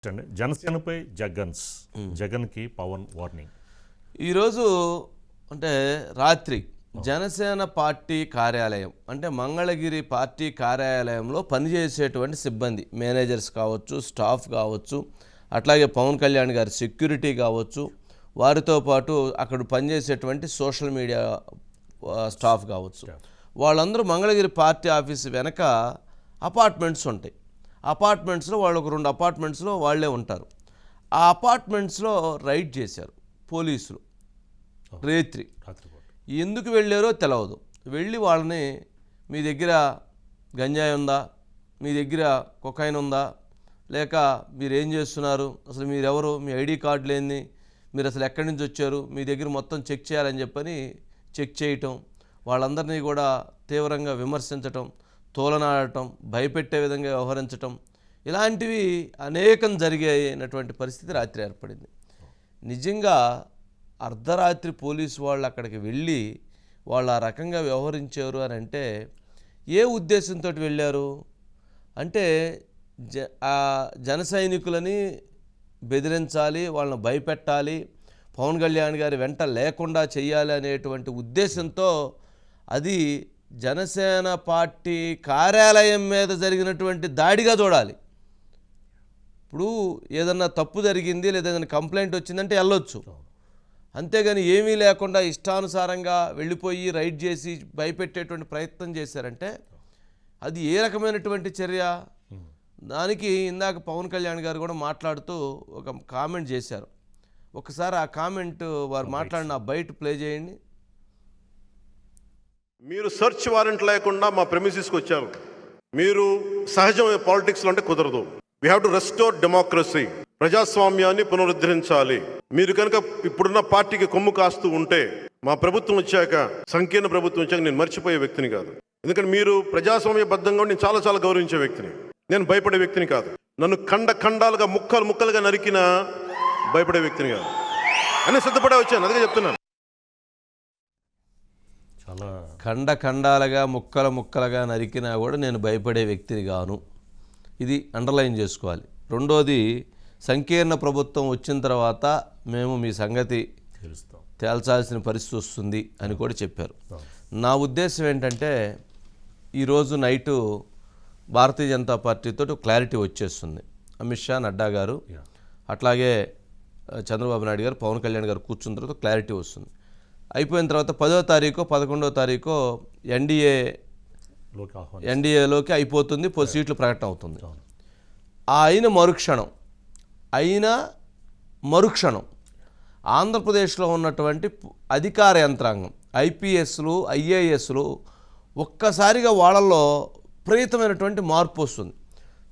జనసేనపై జగన్కి పవన్ వార్నింగ్. ఈరోజు అంటే రాత్రి జనసేన పార్టీ కార్యాలయం అంటే మంగళగిరి పార్టీ కార్యాలయంలో పనిచేసేటువంటి సిబ్బంది, మేనేజర్స్ కావచ్చు, స్టాఫ్ కావచ్చు, అట్లాగే పవన్ కళ్యాణ్ గారి సెక్యూరిటీ కావచ్చు, వారితో పాటు అక్కడ పనిచేసేటువంటి సోషల్ మీడియా స్టాఫ్ కావచ్చు, వాళ్ళందరూ మంగళగిరి పార్టీ ఆఫీస్ వెనక అపార్ట్మెంట్స్ ఉంటాయి. అపార్ట్మెంట్స్లో వాళ్ళు ఒక 2 అపార్ట్మెంట్స్లో వాళ్ళే ఉంటారు. ఆ అపార్ట్మెంట్స్లో రైడ్ చేశారు పోలీసులు రాత్రి. ఎందుకు వెళ్ళారో తెలియదు. వెళ్ళి వాళ్ళని, మీ దగ్గర గంజాయి ఉందా, మీ దగ్గర కొకైన్ ఉందా, లేక మీరు ఏం చేస్తున్నారు, అసలు మీరెవరు, మీ ఐడి కార్డు లేని, మీరు అసలు ఎక్కడి నుంచి వచ్చారు, మీ దగ్గర మొత్తం చెక్ చేయాలని చెప్పని చెక్ చేయటం, వాళ్ళందరినీ కూడా తీవ్రంగా విమర్శించటం, తోలనాడటం, భయపెట్టే విధంగా వ్యవహరించటం, ఇలాంటివి అనేకం జరిగినటువంటి పరిస్థితి రాత్రి ఏర్పడింది. నిజంగా అర్ధరాత్రి పోలీసు వాళ్ళు అక్కడికి వెళ్ళి వాళ్ళు ఆ రకంగా వ్యవహరించారు అని అంటే ఏ ఉద్దేశంతో వెళ్ళారు అంటే జన సైనికులని బెదిరించాలి, వాళ్ళని భయపెట్టాలి, పవన్ కళ్యాణ్ గారి వెంట లేకుండా చేయాలి అనేటువంటి ఉద్దేశంతో అది జనసేన పార్టీ కార్యాలయం మీద జరిగినటువంటి దాడిగా చూడాలి. ఇప్పుడు ఏదన్నా తప్పు జరిగింది లేదా ఏదైనా కంప్లైంట్ వచ్చిందంటే వెళ్ళొచ్చు, అంతేగాని ఏమీ లేకుండా ఇష్టానుసారంగా వెళ్ళిపోయి రైడ్ చేసి భయపెట్టేటువంటి ప్రయత్నం చేశారంటే అది ఏ రకమైనటువంటి చర్య. దానికి ఇందాక పవన్ కళ్యాణ్ గారు కూడా మాట్లాడుతూ ఒక కామెంట్ చేశారు. ఒకసారి ఆ కామెంట్ వారు మాట్లాడిన బయట ప్లే చేయండి. మీరు సెర్చ్ వారెంట్ లేకుండా మా ప్రెమిసెస్కి వచ్చారు. మీరు సహజమైన పాలిటిక్స్లో అంటే కుదరదు. We have to restore democracy. ప్రజాస్వామ్యాన్ని పునరుద్ధరించాలి. మీరు కనుక ఇప్పుడున్న పార్టీకి కొమ్ము కాస్తూ ఉంటే మా ప్రభుత్వం వచ్చాక, సంకీర్ణ ప్రభుత్వం వచ్చాక నేను మర్చిపోయే వ్యక్తిని కాదు. ఎందుకంటే మీరు ప్రజాస్వామ్యబద్ధంగా నేను చాలా చాలా గౌరవించే వ్యక్తిని. నేను భయపడే వ్యక్తిని కాదు. నన్ను ఖండాలుగా ముక్కలుగా నరికిన భయపడే వ్యక్తిని కాదు అని సిద్ధపడే వచ్చాను. అందుకే చెప్తున్నాను. ఖండాలుగా ముక్కలుగా నరికినా కూడా నేను భయపడే వ్యక్తిని గాను. ఇది అండర్లైన్ చేసుకోవాలి. రెండోది, సంకీర్ణ ప్రభుత్వం వచ్చిన తర్వాత మేము మీ సంగతి తేల్చాల్సిన పరిస్థితి వస్తుంది అని కూడా చెప్పారు. నా ఉద్దేశం ఏంటంటే ఈరోజు నైటు భారతీయ జనతా పార్టీతో క్లారిటీ వచ్చేస్తుంది. అమిత్ షా, నడ్డా గారు, అట్లాగే చంద్రబాబు నాయుడు గారు, పవన్ కళ్యాణ్ గారు కూర్చున్న తర్వాత క్లారిటీ వస్తుంది. అయిపోయిన తర్వాత 10వ తారీఖు 11వ తారీఖు ఎన్డీఏలోకి అయిపోతుంది, సీట్లు ప్రకటన అవుతుంది. అయిన మరుక్షణం ఆంధ్రప్రదేశ్లో ఉన్నటువంటి అధికార యంత్రాంగం, ఐపీఎస్లు, ఐఏఎస్లు ఒక్కసారిగా వాళ్ళల్లో విపరీతమైనటువంటి మార్పు వస్తుంది.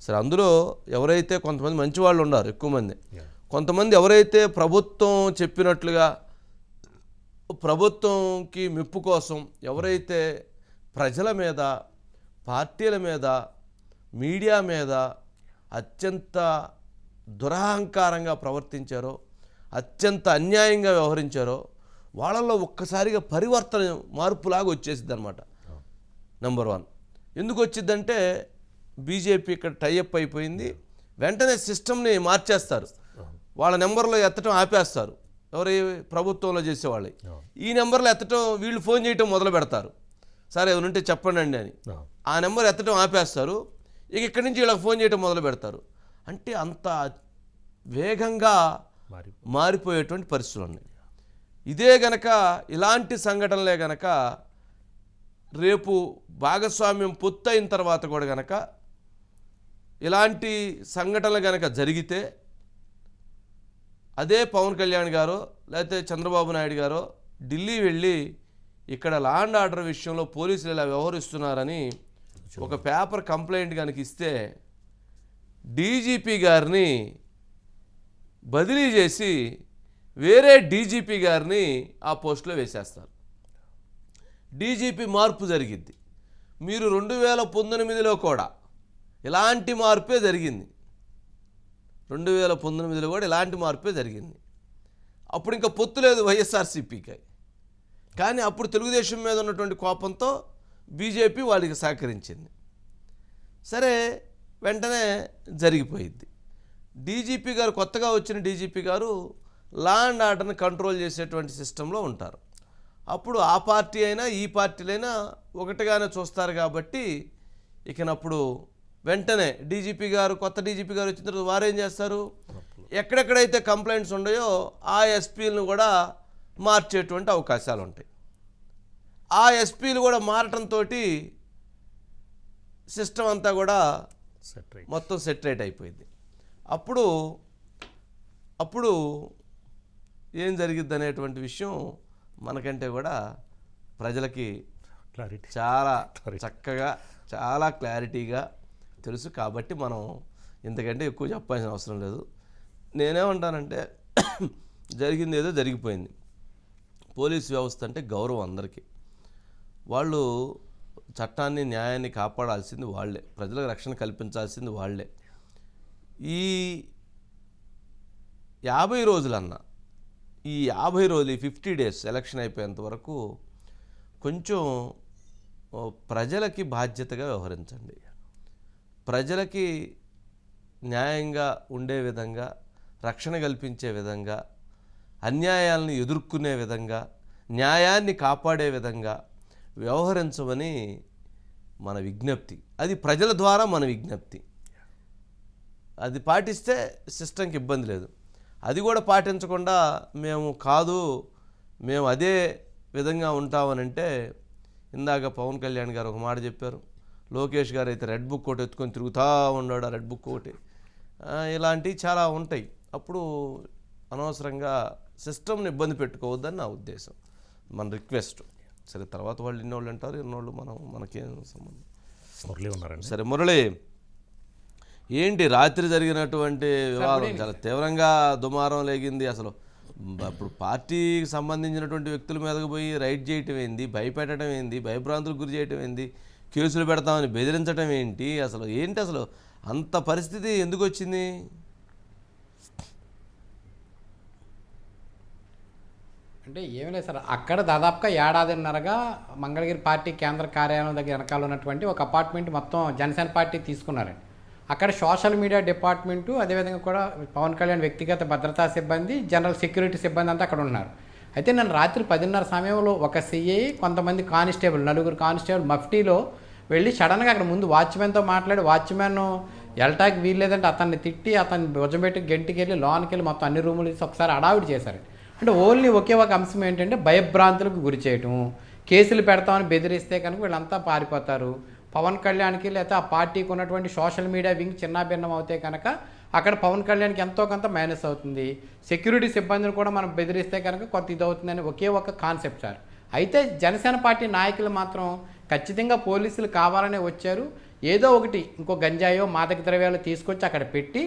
సరే, అందులో ఎవరైతే కొంతమంది మంచి వాళ్ళు ఉన్నారు, ఎక్కువ మంది, కొంతమంది ఎవరైతే ప్రభుత్వం చెప్పినట్లుగా ప్రభుత్వంకి మెప్పు కోసం ఎవరైతే ప్రజల మీద, పార్టీల మీద, మీడియా మీద అత్యంత దురహంకారంగా ప్రవర్తించారో, అత్యంత అన్యాయంగా వ్యవహరించారో వాళ్ళల్లో ఒక్కసారిగా పరివర్తన, మార్పులాగా వచ్చేసిద్ది అనమాట. నెంబర్ 1 ఎందుకు వచ్చిందంటే బీజేపీ ఇక్కడ టైఅప్ అయిపోయింది. వెంటనే సిస్టమ్ని మార్చేస్తారు. వాళ్ళ నెంబర్లో ఎత్తడం ఆపేస్తారు. ఎవరి ప్రభుత్వంలో చేసేవాళ్ళు ఈ నెంబర్లో ఎత్తడం, వీళ్ళు ఫోన్ చేయటం మొదలు పెడతారు. సరే ఏమైనా ఉంటే చెప్పండి అండి అని. ఆ నెంబర్ ఎత్తడం ఆపేస్తారు. ఇక ఇక్కడి నుంచి వీళ్ళకి ఫోన్ చేయటం మొదలు పెడతారు. అంటే అంత వేగంగా మారిపోయేటువంటి పరిస్థితులు ఉన్నాయి. ఇదే గనక, ఇలాంటి సంఘటనలే గనక రేపు భాగస్వామ్యం పూర్తయిన తర్వాత కూడా గనక ఇలాంటి సంఘటనలు గనక జరిగితే అదే పవన్ కళ్యాణ్ గారో లేకపోతే చంద్రబాబు నాయుడు గారో ఢిల్లీ వెళ్ళి ఇక్కడ లా అండ్ ఆర్డర్ విషయంలో పోలీసులు ఇలా వ్యవహరిస్తున్నారని ఒక పేపర్ కంప్లైంట్ కనుక ఇస్తే డీజీపీ గారిని బదిలీ చేసి వేరే డీజీపీ గారిని ఆ పోస్టులో వేసేస్తారు. డీజీపీ మార్పు జరిగిద్ది. మీరు 2019లో కూడా ఇలాంటి మార్పే జరిగింది. 2019లో కూడా ఇలాంటి మార్పే జరిగింది. అప్పుడు ఇంకా పొత్తు లేదు వైఎస్ఆర్సీపీకి. కానీ అప్పుడు తెలుగుదేశం మీద ఉన్నటువంటి కోపంతో బీజేపీ వాళ్ళకి సహకరించింది. సరే, వెంటనే జరిగిపోయింది. డీజీపీ గారు, కొత్తగా వచ్చిన డీజీపీ గారు లా అండ్ ఆర్డర్ని కంట్రోల్ చేసేటువంటి సిస్టంలో ఉంటారు. అప్పుడు ఆ పార్టీ అయినా ఈ పార్టీలైనా ఒకటిగానే చూస్తారు కాబట్టి ఇకనప్పుడు వెంటనే డీజీపీ గారు, కొత్త డీజీపీ గారు వచ్చిన తర్వాత వారు ఏం చేస్తారు, ఎక్కడెక్కడైతే కంప్లైంట్స్ ఉన్నాయో ఆ ఎస్పీలను కూడా మార్చేటువంటి అవకాశాలు ఉంటాయి. ఆ ఎస్పీలు కూడా మారటంతో సిస్టమ్ అంతా కూడా మొత్తం సెటరేట్ అయిపోయింది. అప్పుడు ఏం జరిగిద్ది అనేటువంటి విషయం మనకంటే కూడా ప్రజలకి చాలా చక్కగా, చాలా క్లారిటీగా తెలుసు. కాబట్టి మనం ఇంతకంటే ఎక్కువ చెప్పాల్సిన అవసరం లేదు. నేనేమంటానంటే జరిగింది ఏదో జరిగిపోయింది. పోలీస్ వ్యవస్థ అంటే గౌరవం అందరికీ. వాళ్ళు చట్టాన్ని, న్యాయాన్ని కాపాడాల్సింది వాళ్ళే, ప్రజలకు రక్షణ కల్పించాల్సింది వాళ్ళే. ఈ 50 రోజులన్నా, ఈ 50 రోజులు, ఈ 50 డేస్ ఎలక్షన్ అయిపోయేంత వరకు కొంచెం ప్రజలకి బాధ్యతగా వ్యవహరించండి. ప్రజలకి న్యాయంగా ఉండే విధంగా, రక్షణ కల్పించే విధంగా, అన్యాయాలను ఎదుర్కొనే విధంగా, న్యాయాన్ని కాపాడే విధంగా వ్యవహరించమని మన విజ్ఞప్తి. అది ప్రజల ద్వారా మన విజ్ఞప్తి. అది పాటిస్తే సిస్టంకి ఇబ్బంది లేదు. అది కూడా పాటించకుండా మేము అదే విధంగా ఉంటామనంటే, ఇందాక పవన్ కళ్యాణ్ గారు ఒక మాట చెప్పారు, లోకేష్ గారు అయితే రెడ్ బుక్ ఒకటి ఎత్తుకొని తిరుగుతూ ఉన్నాడు, ఆ రెడ్ బుక్ ఒకటి, ఇలాంటివి చాలా ఉంటాయి. అప్పుడు అనవసరంగా సిస్టమ్ని ఇబ్బంది పెట్టుకోవద్దని నా ఉద్దేశం, మన రిక్వెస్ట్. సరే, తర్వాత వాళ్ళు ఇన్నోళ్ళు అంటారు, ఇన్నోళ్ళు మనకేం సంబంధం. మురళి ఉన్నారండి. సరే మురళి, ఏంటి రాత్రి జరిగినటువంటి వివాదం చాలా తీవ్రంగా దుమారం లేగింది. అసలు అప్పుడు పార్టీకి సంబంధించినటువంటి వ్యక్తుల మీదకు పోయి రైడ్ చేయటం ఏంది, భయపెట్టడం ఏంది, భయభ్రాంతులకు గురి చేయటం ఏంది, కేసులు పెడతామని బెదిరించడం ఏంటి, అసలు అంత పరిస్థితి ఎందుకు వచ్చింది? అంటే ఏమీ లేదు సార్, అక్కడ దాదాపుగా ఏడాదిన్నరగా మంగళగిరి పార్టీ కేంద్ర కార్యాలయం దగ్గర వెనకాల ఉన్నటువంటి ఒక అపార్ట్మెంట్ మొత్తం జనసేన పార్టీ తీసుకున్నారండి. అక్కడ సోషల్ మీడియా డిపార్ట్మెంటు, అదేవిధంగా కూడా పవన్ కళ్యాణ్ వ్యక్తిగత భద్రతా సిబ్బంది, జనరల్ సెక్యూరిటీ సిబ్బంది అంతా అక్కడ ఉన్నారు. అయితే నేను రాత్రి 10:30 సమయంలో ఒక సిఐ, కొంతమంది కానిస్టేబుల్, 4 కానిస్టేబుల్ మఫ్టీలో వెళ్ళి సడన్గా అక్కడ ముందు వాచ్మెన్తో మాట్లాడి, వాచ్మెన్ వెళ్ళటానికి వీల్లేదంటే అతన్ని తిట్టి, అతన్ని భుజంపెట్టి గంటికి వెళ్ళి లోనికి వెళ్ళి మొత్తం అన్ని రూములు తీసి ఒకసారి అడావిడి చేశారు. అంటే ఓన్లీ ఒకే ఒక అంశం ఏంటంటే భయభ్రాంతులకు గురి చేయటం, కేసులు పెడతామని బెదిరిస్తే కనుక వీళ్ళంతా పారిపోతారు. పవన్ కళ్యాణ్కి లేకపోతే ఆ పార్టీకి ఉన్నటువంటి సోషల్ మీడియా వింగ్ చిన్నాభిన్నం అవుతే కనుక అక్కడ పవన్ కళ్యాణ్కి ఎంతో కొంత మైనస్ అవుతుంది. సెక్యూరిటీ సిబ్బందిని కూడా మనం బెదిరిస్తే కనుక కొంత ఇది అవుతుందని ఒకే ఒక కాన్సెప్ట్ సార్. అయితే జనసేన పార్టీ నాయకులు మాత్రం ఖచ్చితంగా పోలీసులు కావాలనే వచ్చారు. ఏదో ఒకటి ఇంకో గంజాయో మాదక ద్రవ్యాలు తీసుకొచ్చి అక్కడ పెట్టి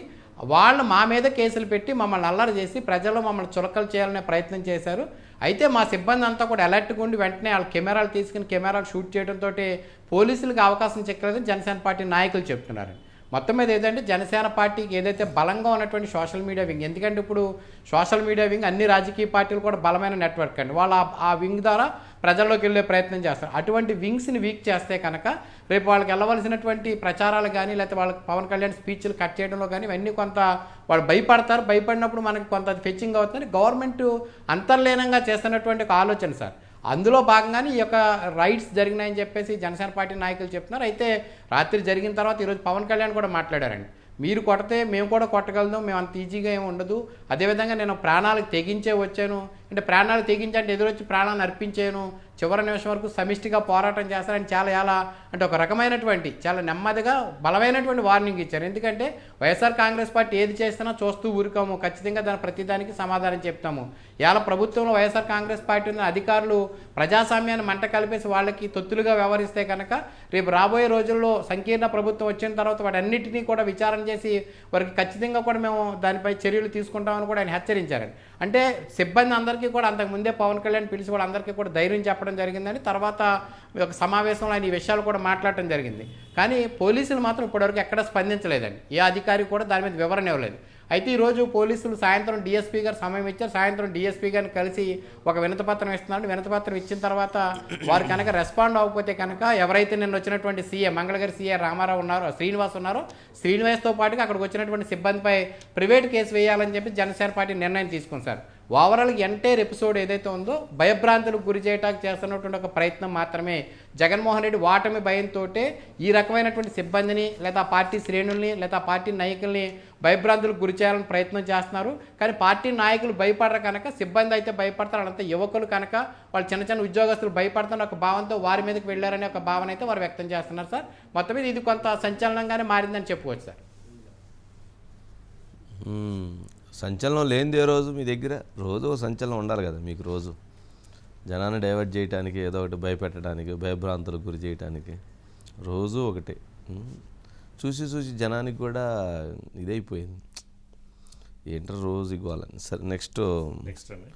వాళ్ళు మా మీద కేసులు పెట్టి మమ్మల్ని అల్లరి చేసి ప్రజల్లో మమ్మల్ని చులకలు చేయాలనే ప్రయత్నం చేశారు. అయితే మా సిబ్బంది అంతా కూడా అలర్ట్గా ఉండి వెంటనే వాళ్ళ కెమెరాలు తీసుకుని కెమెరాలు షూట్ చేయడంతో పోలీసులకు అవకాశం చెక్కలేదని జనసేన పార్టీ నాయకులు చెప్తున్నారు. మొత్తం మీద ఏదంటే జనసేన పార్టీకి ఏదైతే బలంగా ఉన్నటువంటి సోషల్ మీడియా వింగ్, ఎందుకంటే ఇప్పుడు సోషల్ మీడియా వింగ్ అన్ని రాజకీయ పార్టీలు కూడా బలమైన నెట్వర్క్ అండి. వాళ్ళు ఆ వింగ్ ద్వారా ప్రజల్లోకి వెళ్ళే ప్రయత్నం చేస్తారు. అటువంటి వింగ్స్ని వీక్ చేస్తే కనుక రేపు వాళ్ళకి వెళ్ళవలసినటువంటి ప్రచారాలు కానీ లేకపోతే వాళ్ళకి పవన్ కళ్యాణ్ స్పీచ్లు కట్ చేయడంలో కానీ ఇవన్నీ కొంత వాళ్ళు భయపడతారు. భయపడినప్పుడు మనకి కొంత ఫెచ్చింగ్ అవుతుంది. గవర్నమెంట్ అంతర్లీనంగా చేస్తున్నటువంటి ఒక ఆలోచన సార్. అందులో భాగంగానే ఈ యొక్క రైట్స్ జరిగినాయని చెప్పేసి జనసేన పార్టీ నాయకులు చెప్తున్నారు. అయితే రాత్రి జరిగిన తర్వాత ఈరోజు పవన్ కళ్యాణ్ కూడా మాట్లాడారండి. మీరు కొడితే మేము కూడా కొట్టగలదు, మేము అంత ఈజీగా ఏమి ఉండదు, అదేవిధంగా నేను ప్రాణాలకు తెగించే వచ్చాను అంటే ప్రాణాలు తెగించంటే ఎదురొచ్చి ప్రాణాలను అర్పించాను, చివరి నిమిషం వరకు సమిష్టిగా పోరాటం చేస్తారని చాలా అంటే ఒక రకమైనటువంటి చాలా నెమ్మదిగా బలమైనటువంటి వార్నింగ్ ఇచ్చారు. ఎందుకంటే వైఎస్ఆర్ కాంగ్రెస్ పార్టీ ఏది చేస్తున్నా చూస్తూ ఊరుకోము, ఖచ్చితంగా దాని ప్రతిదానికి సమాధానం చెప్తాము. ఇవాళ ప్రభుత్వంలో వైఎస్ఆర్ కాంగ్రెస్ పార్టీ ఉన్న అధికారులు ప్రజాస్వామ్యాన్ని మంట కలిపేసి వాళ్ళకి తొత్తులుగా వ్యవహరిస్తే కనుక రేపు రాబోయే రోజుల్లో సంకీర్ణ ప్రభుత్వం వచ్చిన తర్వాత వాటన్నిటినీ కూడా విచారణ చేసి వారికి ఖచ్చితంగా కూడా మేము దానిపై చర్యలు తీసుకుంటామని కూడా ఆయన హెచ్చరించారండి. అంటే సిబ్బంది అందరికీ కూడా అంతకుముందే పవన్ కళ్యాణ్ పిలిచి కూడా అందరికీ కూడా ధైర్యం చెప్పడం జరిగిందని తర్వాత ఒక సమావేశంలో ఆయన ఈ విషయాలు కూడా మాట్లాడటం జరిగింది. కానీ పోలీసులు మాత్రం ఇప్పటివరకు ఎక్కడ స్పందించలేదండి. ఏ అధికారి కూడా దాని మీద వివరణ ఇవ్వలేదు. అయితే ఈరోజు పోలీసులు సాయంత్రం డిఎస్పీ గారు సమయం ఇచ్చారు. సాయంత్రం డిఎస్పీ గారిని కలిసి ఒక వినతిపత్రం ఇస్తున్నారు. వినతిపత్రం ఇచ్చిన తర్వాత వారు కనుక రెస్పాండ్ అవ్వకపోతే కనుక ఎవరైతే నిన్న వచ్చినటువంటి సీఏ మంగళగిరి సీఏ రామారావు ఉన్నారో, శ్రీనివాస్ ఉన్నారో, శ్రీనివాస్తో పాటుగా అక్కడికి వచ్చినటువంటి సిబ్బందిపై ప్రైవేట్ కేసు వేయాలని చెప్పి జనసేన పార్టీ నిర్ణయం తీసుకుంది సార్. ఓవరాల్ ఎంటైర్ ఎపిసోడ్ ఏదైతే ఉందో భయభ్రాంతులకు గురి చేయడానికి చేస్తున్నటువంటి ఒక ప్రయత్నం మాత్రమే. జగన్మోహన్ రెడ్డి ఓటమి భయంతో ఈ రకమైనటువంటి సిబ్బందిని లేదా పార్టీ శ్రేణుల్ని లేదా పార్టీ నాయకుల్ని భయభ్రాంతులకు గురి చేయాలని ప్రయత్నం చేస్తున్నారు. కానీ పార్టీ నాయకులు భయపడరు కనుక సిబ్బంది అయితే భయపడతారు. అదంతా యువకులు కనుక వాళ్ళు చిన్న చిన్న ఉద్యోగస్తులు భయపడుతున్న ఒక భావంతో వారి మీదకి వెళ్ళారనే ఒక భావన అయితే వారు వ్యక్తం చేస్తున్నారు సార్. మొత్తం మీద ఇది కొంత సంచలనంగానే మారిందని చెప్పుకోవచ్చు సార్. సంచలనం లేనిదే రోజు మీ దగ్గర రోజు ఒక సంచలనం ఉండాలి కదా మీకు. రోజు జనాన్ని డైవర్ట్ చేయడానికి, ఏదో ఒకటి భయపెట్టడానికి, భయభ్రాంతులకు గురి చేయడానికి రోజు ఒకటే. చూసి చూసి జనానికి కూడా ఇదైపోయింది, ఏంటో రోజు ఇవ్వాలని. సరే నెక్స్ట్ నెక్స్ట్ అండి